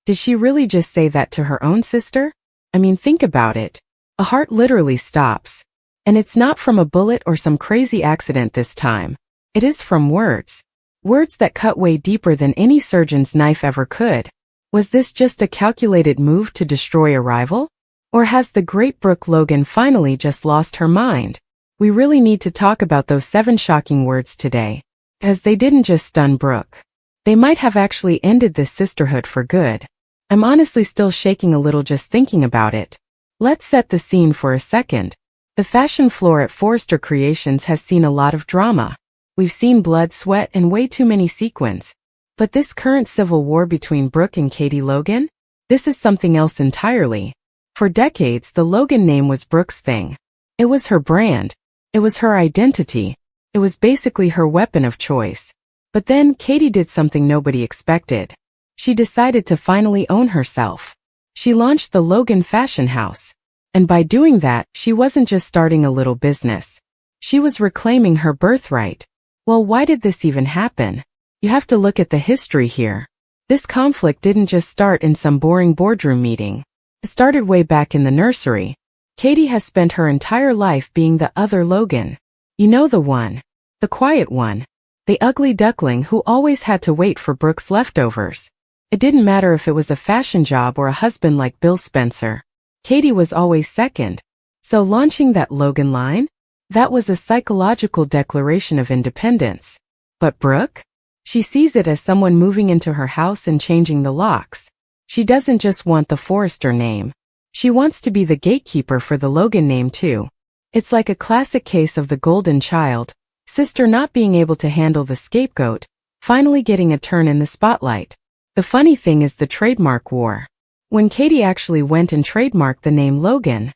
Did she really just say that to her own sister? I mean, think about it. A heart literally stops. And it's not from a bullet or some crazy accident this time. It is from words. Words that cut way deeper than any surgeon's knife ever could. Was this just a calculated move to destroy a rival? Or has the great Brooke Logan finally just lost her mind? We really need to talk about those 7 shocking words today. Because they didn't just stun Brooke. They might have actually ended this sisterhood for good. I'm honestly still shaking a little just thinking about it. Let's set the scene for a second. The fashion floor at Forrester Creations has seen a lot of drama. We've seen blood, sweat, and way too many sequins. But this current civil war between Brooke and Katie Logan? This is something else entirely. For decades, the Logan name was Brooke's thing. It was her brand. It was her identity. It was basically her weapon of choice. But then Katie did something nobody expected. She decided to finally own herself. She launched the Logan Fashion House. And by doing that, she wasn't just starting a little business. She was reclaiming her birthright. Well, why did this even happen? You have to look at the history here. This conflict didn't just start in some boring boardroom meeting. It started way back in the nursery. Katie has spent her entire life being the other Logan. You know, the one. The quiet one. The ugly duckling who always had to wait for Brooke's leftovers. It didn't matter if it was a fashion job or a husband like Bill Spencer. Katie was always second. So launching that Logan line? That was a psychological declaration of independence. But Brooke? She sees it as someone moving into her house and changing the locks. She doesn't just want the Forrester name. She wants to be the gatekeeper for the Logan name too. It's like a classic case of the golden child, sister not being able to handle the scapegoat, finally getting a turn in the spotlight. The funny thing is the trademark war. When Katie actually went and trademarked the name Logan,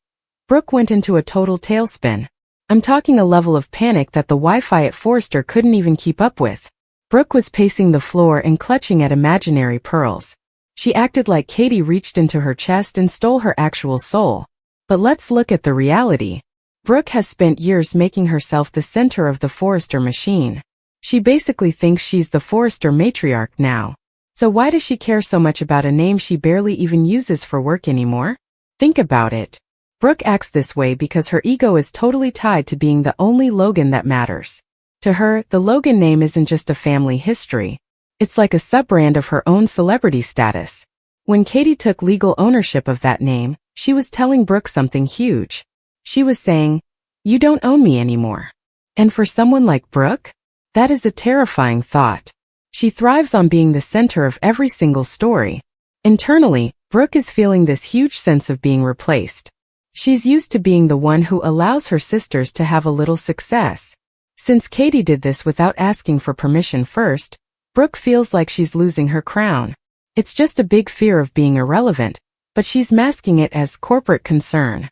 Brooke went into a total tailspin. I'm talking a level of panic that the Wi-Fi at Forrester couldn't even keep up with. Brooke was pacing the floor and clutching at imaginary pearls. She acted like Katie reached into her chest and stole her actual soul. But let's look at the reality. Brooke has spent years making herself the center of the Forrester machine. She basically thinks she's the Forrester matriarch now. So why does she care so much about a name she barely even uses for work anymore? Think about it. Brooke acts this way because her ego is totally tied to being the only Logan that matters. To her, the Logan name isn't just a family history. It's like a sub-brand of her own celebrity status. When Katie took legal ownership of that name, she was telling Brooke something huge. She was saying, "You don't own me anymore." And for someone like Brooke, that is a terrifying thought. She thrives on being the center of every single story. Internally, Brooke is feeling this huge sense of being replaced. She's used to being the one who allows her sisters to have a little success. Since Katie did this without asking for permission first, Brooke feels like she's losing her crown. It's just a big fear of being irrelevant, but she's masking it as corporate concern.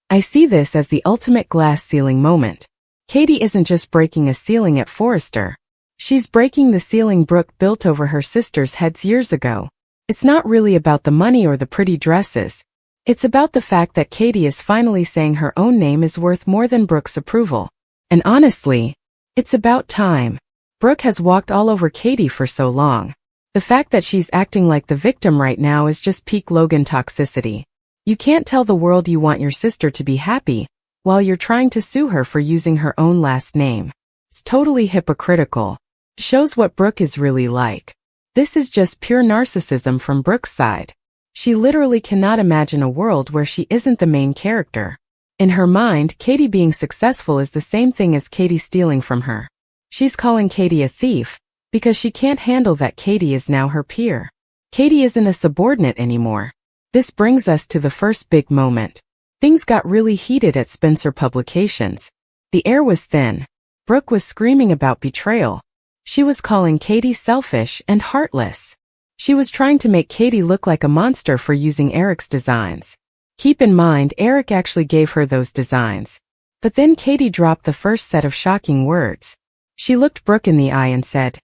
I see this as the ultimate glass ceiling moment. Katie isn't just breaking a ceiling at Forrester. She's breaking the ceiling Brooke built over her sisters' heads years ago. It's not really about the money or the pretty dresses. It's about the fact that Katie is finally saying her own name is worth more than Brooke's approval. And honestly, it's about time. Brooke has walked all over Katie for so long. The fact that she's acting like the victim right now is just peak Logan toxicity. You can't tell the world you want your sister to be happy, while you're trying to sue her for using her own last name. It's totally hypocritical. It shows what Brooke is really like. This is just pure narcissism from Brooke's side. She literally cannot imagine a world where she isn't the main character. In her mind, Katie being successful is the same thing as Katie stealing from her. She's calling Katie a thief, because she can't handle that Katie is now her peer. Katie isn't a subordinate anymore. This brings us to the first big moment. Things got really heated at Spencer Publications. The air was thin. Brooke was screaming about betrayal. She was calling Katie selfish and heartless. She was trying to make Katie look like a monster for using Eric's designs. Keep in mind, Eric actually gave her those designs. But then Katie dropped the first set of shocking words. She looked Brooke in the eye and said,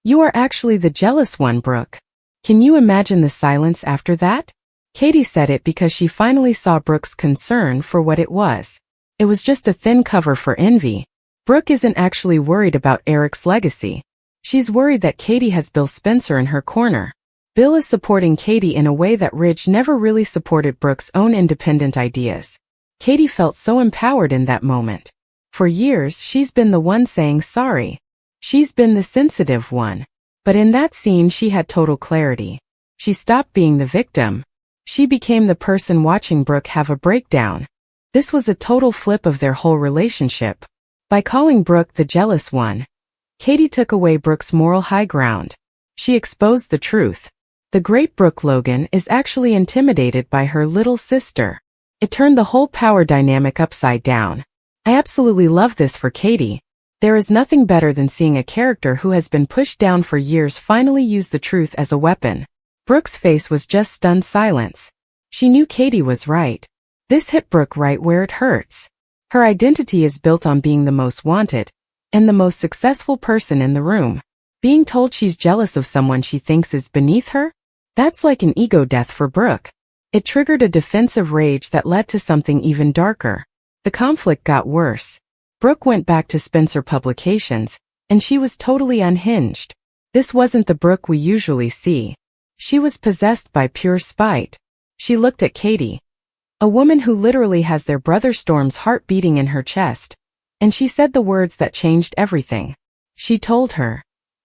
"You are actually the jealous one, Brooke." Can you imagine the silence after that? Katie said it because she finally saw Brooke's concern for what it was. It was just a thin cover for envy. Brooke isn't actually worried about Eric's legacy. She's worried that Katie has Bill Spencer in her corner. Bill is supporting Katie in a way that Ridge never really supported Brooke's own independent ideas. Katie felt so empowered in that moment. For years, she's been the one saying sorry. She's been the sensitive one. But in that scene, she had total clarity. She stopped being the victim. She became the person watching Brooke have a breakdown. This was a total flip of their whole relationship. By calling Brooke the jealous one, Katie took away Brooke's moral high ground. She exposed the truth. The great Brooke Logan is actually intimidated by her little sister. It turned the whole power dynamic upside down. I absolutely love this for Katie. There is nothing better than seeing a character who has been pushed down for years finally use the truth as a weapon. Brooke's face was just stunned silence. She knew Katie was right. This hit Brooke right where it hurts. Her identity is built on being the most wanted and the most successful person in the room. Being told she's jealous of someone she thinks is beneath her? That's like an ego death for Brooke. It triggered a defensive rage that led to something even darker. The conflict got worse. Brooke went back to Spencer Publications, and she was totally unhinged. This wasn't the Brooke we usually see. She was possessed by pure spite. She looked at Katie, a woman who literally has their brother Storm's heart beating in her chest, and she said the words that changed everything. She told her,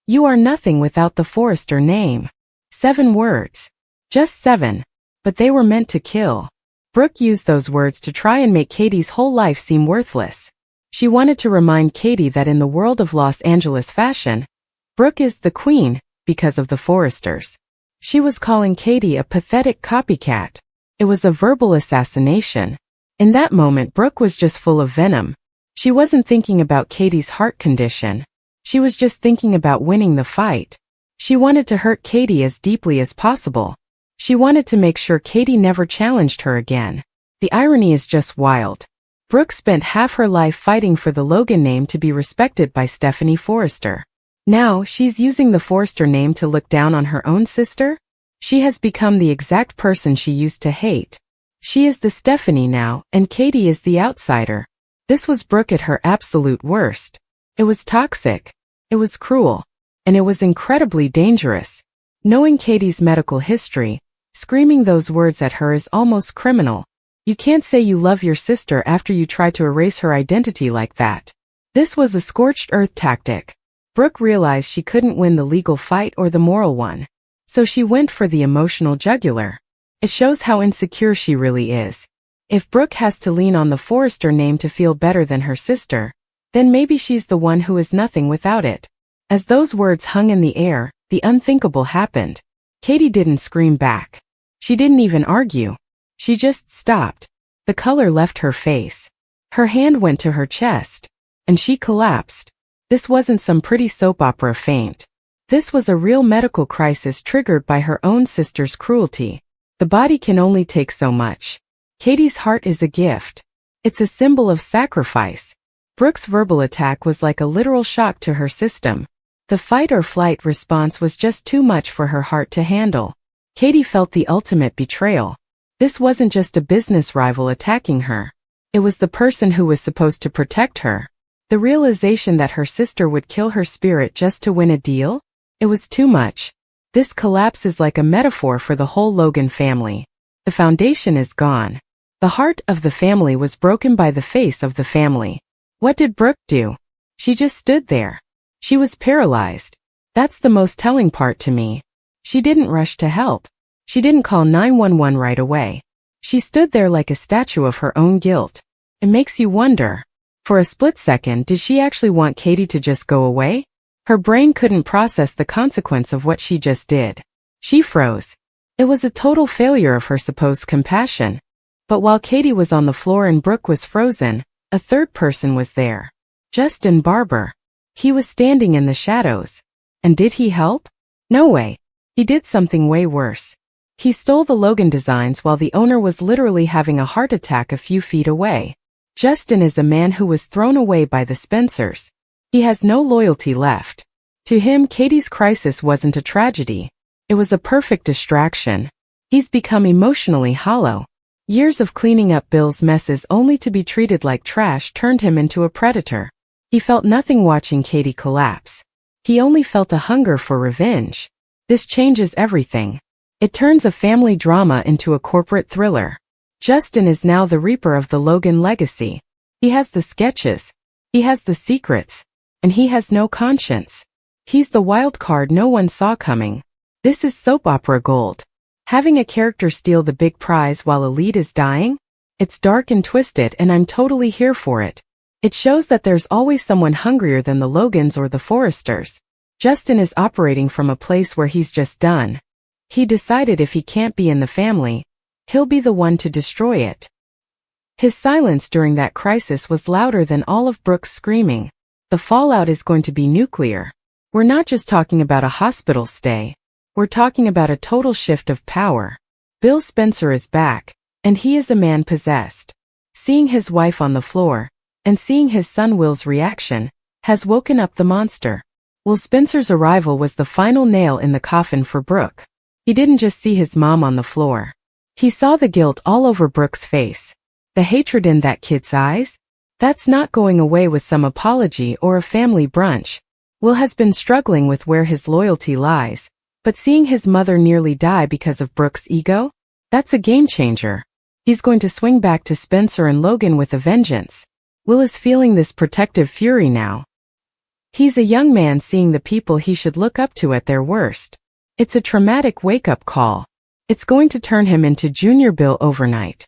"You are nothing without the Forrester name." 7 words. Just 7. But they were meant to kill. Brooke used those words to try and make Katie's whole life seem worthless. She wanted to remind Katie that in the world of Los Angeles fashion, Brooke is the queen because of the Forresters. She was calling Katie a pathetic copycat. It was a verbal assassination. In that moment, Brooke was just full of venom. She wasn't thinking about Katie's heart condition. She was just thinking about winning the fight. She wanted to hurt Katie as deeply as possible. She wanted to make sure Katie never challenged her again. The irony is just wild. Brooke spent half her life fighting for the Logan name to be respected by Stephanie Forrester. Now, she's using the Forrester name to look down on her own sister? She has become the exact person she used to hate. She is the Stephanie now, and Katie is the outsider. This was Brooke at her absolute worst. It was toxic. It was cruel. And it was incredibly dangerous. Knowing Katie's medical history, screaming those words at her is almost criminal. You can't say you love your sister after you try to erase her identity like that. This was a scorched earth tactic. Brooke realized she couldn't win the legal fight or the moral one. So she went for the emotional jugular. It shows how insecure she really is. If Brooke has to lean on the Forrester name to feel better than her sister, then maybe she's the one who is nothing without it. As those words hung in the air, the unthinkable happened. Katie didn't scream back. She didn't even argue. She just stopped. The color left her face. Her hand went to her chest. And she collapsed. This wasn't some pretty soap opera faint. This was a real medical crisis triggered by her own sister's cruelty. The body can only take so much. Katie's heart is a gift. It's a symbol of sacrifice. Brooke's verbal attack was like a literal shock to her system. The fight or flight response was just too much for her heart to handle. Katie felt the ultimate betrayal. This wasn't just a business rival attacking her. It was the person who was supposed to protect her. The realization that her sister would kill her spirit just to win a deal? It was too much. This collapse is like a metaphor for the whole Logan family. The foundation is gone. The heart of the family was broken by the face of the family. What did Brooke do? She just stood there. She was paralyzed. That's the most telling part to me. She didn't rush to help. She didn't call 911 right away. She stood there like a statue of her own guilt. It makes you wonder. For a split second, did she actually want Katie to just go away? Her brain couldn't process the consequence of what she just did. She froze. It was a total failure of her supposed compassion. But while Katie was on the floor and Brooke was frozen, a third person was there. Justin Barber. He was standing in the shadows. And did he help? No way. He did something way worse. He stole the Logan designs while the owner was literally having a heart attack a few feet away. Justin is a man who was thrown away by the Spencers. He has no loyalty left. To him, Katie's crisis wasn't a tragedy. It was a perfect distraction. He's become emotionally hollow. Years of cleaning up Bill's messes only to be treated like trash turned him into a predator. He felt nothing watching Katie collapse. He only felt a hunger for revenge. This changes everything. It turns a family drama into a corporate thriller. Justin is now the reaper of the Logan legacy. He has the sketches. He has the secrets. And he has no conscience. He's the wild card no one saw coming. This is soap opera gold. Having a character steal the big prize while a lead is dying? It's dark and twisted, and I'm totally here for it. It shows that there's always someone hungrier than the Logans or the Forresters. Justin is operating from a place where he's just done. He decided if he can't be in the family, he'll be the one to destroy it. His silence during that crisis was louder than all of Brooke's screaming. The fallout is going to be nuclear. We're not just talking about a hospital stay. We're talking about a total shift of power. Bill Spencer is back, and he is a man possessed. Seeing his wife on the floor, and seeing his son Will's reaction, has woken up the monster. Will Spencer's arrival was the final nail in the coffin for Brooke. He didn't just see his mom on the floor. He saw the guilt all over Brooke's face. The hatred in that kid's eyes? That's not going away with some apology or a family brunch. Will has been struggling with where his loyalty lies, but seeing his mother nearly die because of Brooke's ego? That's a game changer. He's going to swing back to Spencer and Logan with a vengeance. Will is feeling this protective fury now. He's a young man seeing the people he should look up to at their worst. It's a traumatic wake-up call. It's going to turn him into Junior Bill overnight.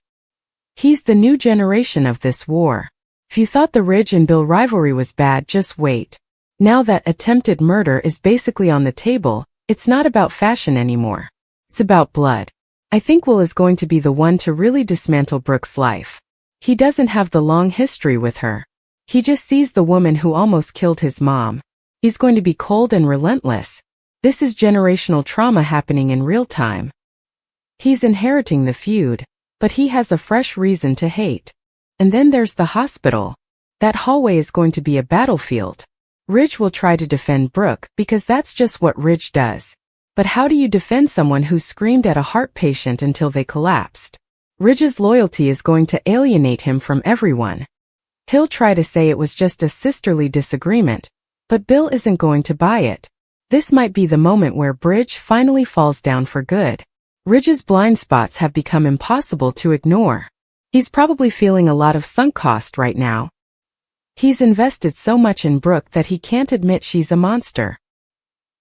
He's the new generation of this war. If you thought the Ridge and Bill rivalry was bad, just wait. Now that attempted murder is basically on the table, it's not about fashion anymore. It's about blood. I think Will is going to be the one to really dismantle Brooke's life. He doesn't have the long history with her. He just sees the woman who almost killed his mom. He's going to be cold and relentless. This is generational trauma happening in real time. He's inheriting the feud, but he has a fresh reason to hate. And then there's the hospital. That hallway is going to be a battlefield. Ridge will try to defend Brooke because that's just what Ridge does. But how do you defend someone who screamed at a heart patient until they collapsed? Ridge's loyalty is going to alienate him from everyone. He'll try to say it was just a sisterly disagreement, but Bill isn't going to buy it. This might be the moment where Ridge finally falls down for good. Ridge's blind spots have become impossible to ignore. He's probably feeling a lot of sunk cost right now. He's invested so much in Brooke that he can't admit she's a monster.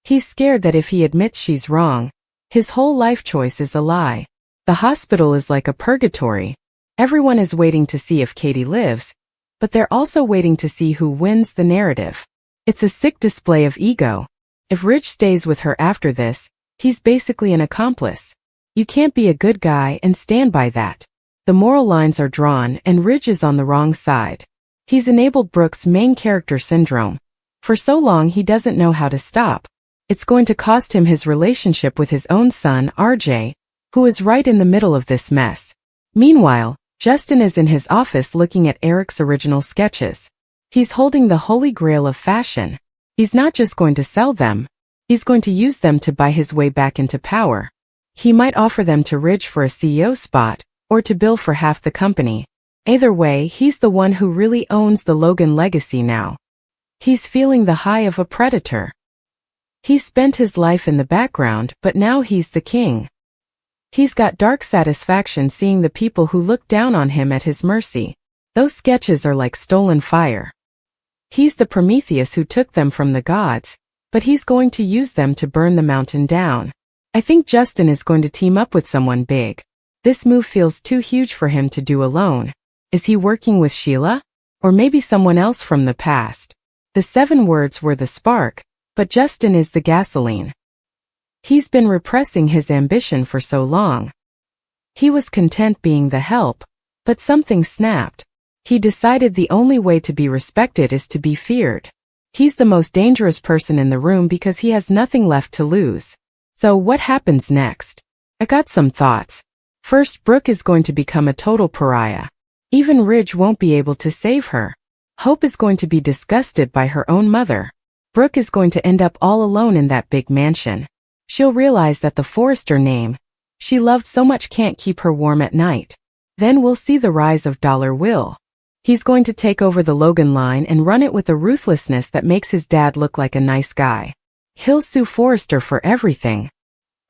He's scared that if he admits she's wrong, his whole life choice is a lie. The hospital is like a purgatory. Everyone is waiting to see if Katie lives, but they're also waiting to see who wins the narrative. It's a sick display of ego. If Ridge stays with her after this, he's basically an accomplice. You can't be a good guy and stand by that. The moral lines are drawn and Ridge is on the wrong side. He's enabled Brooke's main character syndrome. For so long he doesn't know how to stop. It's going to cost him his relationship with his own son, RJ, who is right in the middle of this mess. Meanwhile, Justin is in his office looking at Eric's original sketches. He's holding the holy grail of fashion. He's not just going to sell them. He's going to use them to buy his way back into power. He might offer them to Ridge for a CEO spot, or to Bill for half the company. Either way, he's the one who really owns the Logan legacy now. He's feeling the high of a predator. He's spent his life in the background, but now he's the king. He's got dark satisfaction seeing the people who look down on him at his mercy. Those sketches are like stolen fire. He's the Prometheus who took them from the gods, but he's going to use them to burn the mountain down. I think Justin is going to team up with someone big. This move feels too huge for him to do alone. Is he working with Sheila? Or maybe someone else from the past? The 7 words were the spark, but Justin is the gasoline. He's been repressing his ambition for so long. He was content being the help, but something snapped. He decided the only way to be respected is to be feared. He's the most dangerous person in the room because he has nothing left to lose. So what happens next? I got some thoughts. First, Brooke is going to become a total pariah. Even Ridge won't be able to save her. Hope is going to be disgusted by her own mother. Brooke is going to end up all alone in that big mansion. She'll realize that the Forrester name she loved so much can't keep her warm at night. Then we'll see the rise of Dollar Will. He's going to take over the Logan line and run it with a ruthlessness that makes his dad look like a nice guy. He'll sue Forrester for everything.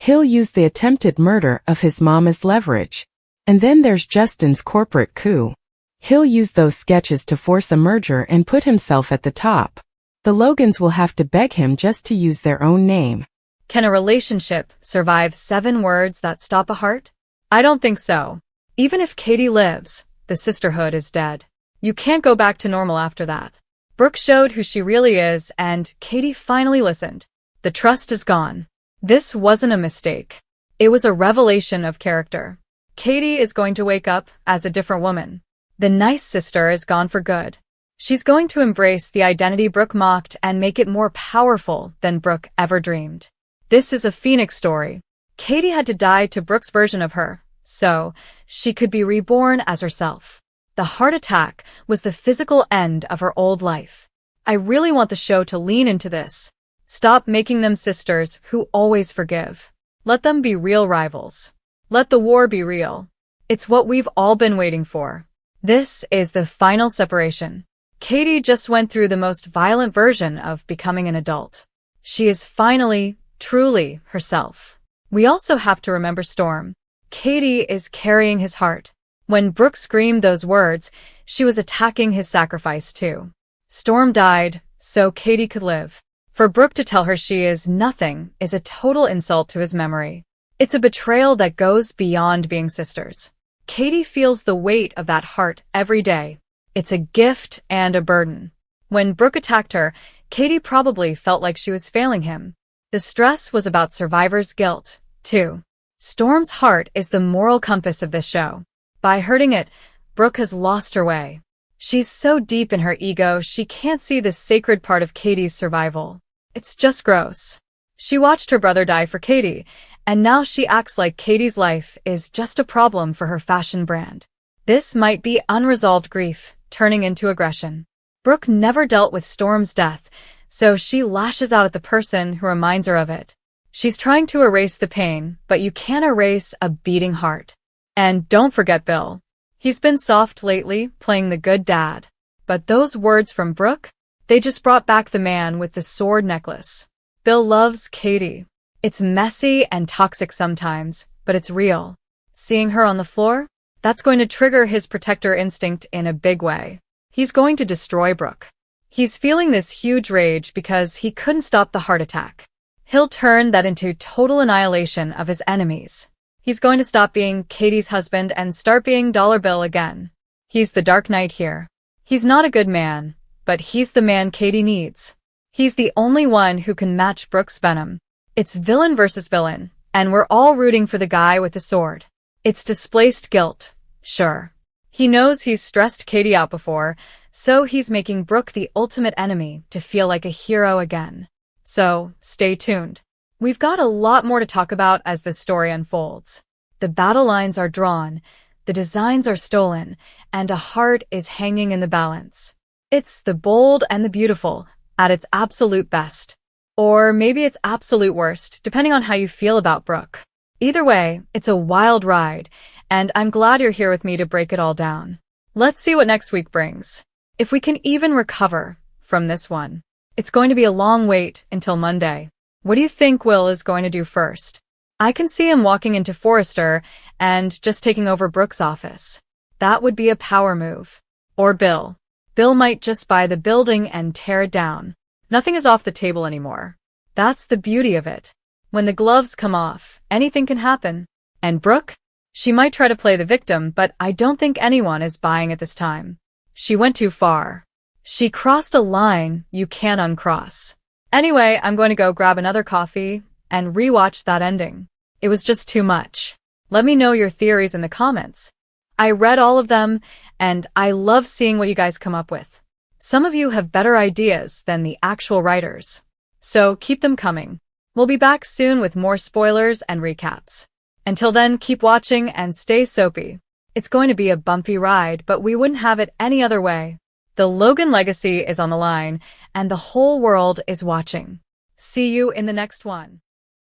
He'll use the attempted murder of his mom as leverage. And then there's Justin's corporate coup. He'll use those sketches to force a merger and put himself at the top. The Logans will have to beg him just to use their own name. Can a relationship survive 7 words that stop a heart? I don't think so. Even if Katie lives, the sisterhood is dead. You can't go back to normal after that. Brooke showed who she really is, and Katie finally listened. The trust is gone. This wasn't a mistake. It was a revelation of character. Katie is going to wake up as a different woman. The nice sister is gone for good. She's going to embrace the identity Brooke mocked and make it more powerful than Brooke ever dreamed. This is a phoenix story. Katie had to die to Brooke's version of her, so she could be reborn as herself. The heart attack was the physical end of her old life. I really want the show to lean into this. Stop making them sisters who always forgive. Let them be real rivals. Let the war be real. It's what we've all been waiting for. This is the final separation. Katie just went through the most violent version of becoming an adult. She is finally, truly herself. We also have to remember Storm. Katie is carrying his heart. When Brooke screamed those words, she was attacking his sacrifice too. Storm died, so Katie could live. For Brooke to tell her she is nothing is a total insult to his memory. It's a betrayal that goes beyond being sisters. Katie feels the weight of that heart every day. It's a gift and a burden. When Brooke attacked her, Katie probably felt like she was failing him. The stress was about survivor's guilt, too. Storm's heart is the moral compass of this show. By hurting it, Brooke has lost her way. She's so deep in her ego, she can't see the sacred part of Katie's survival. It's just gross. She watched her brother die for Katie, and now she acts like Katie's life is just a problem for her fashion brand. This might be unresolved grief, turning into aggression. Brooke never dealt with Storm's death, so she lashes out at the person who reminds her of it. She's trying to erase the pain, but you can't erase a beating heart. And don't forget Bill. He's been soft lately, playing the good dad. But those words from Brooke, they just brought back the man with the sword necklace. Bill loves Katie. It's messy and toxic sometimes, but it's real. Seeing her on the floor? That's going to trigger his protector instinct in a big way. He's going to destroy Brooke. He's feeling this huge rage because he couldn't stop the heart attack. He'll turn that into total annihilation of his enemies. He's going to stop being Katie's husband and start being Dollar Bill again. He's the Dark Knight here. He's not a good man, but he's the man Katie needs. He's the only one who can match Brooke's venom. It's villain versus villain, and we're all rooting for the guy with the sword. It's displaced guilt, sure. He knows he's stressed Katie out before, so he's making Brooke the ultimate enemy to feel like a hero again. So, stay tuned. We've got a lot more to talk about as this story unfolds. The battle lines are drawn, the designs are stolen, and a heart is hanging in the balance. It's the bold and the beautiful, at its absolute best. Or maybe its absolute worst, depending on how you feel about Brooke. Either way, it's a wild ride, and I'm glad you're here with me to break it all down. Let's see what next week brings. If we can even recover from this one. It's going to be a long wait until Monday. What do you think Will is going to do first? I can see him walking into Forrester and just taking over Brooke's office. That would be a power move. Or Bill. Bill might just buy the building and tear it down. Nothing is off the table anymore. That's the beauty of it. When the gloves come off, anything can happen. And Brooke? She might try to play the victim, but I don't think anyone is buying it this time. She went too far. She crossed a line you can't uncross. Anyway, I'm going to go grab another coffee and rewatch that ending. It was just too much. Let me know your theories in the comments. I read all of them, and I love seeing what you guys come up with. Some of you have better ideas than the actual writers. So keep them coming. We'll be back soon with more spoilers and recaps. Until then, keep watching and stay soapy. It's going to be a bumpy ride, but we wouldn't have it any other way. The Logan legacy is on the line, and the whole world is watching. See you in the next one.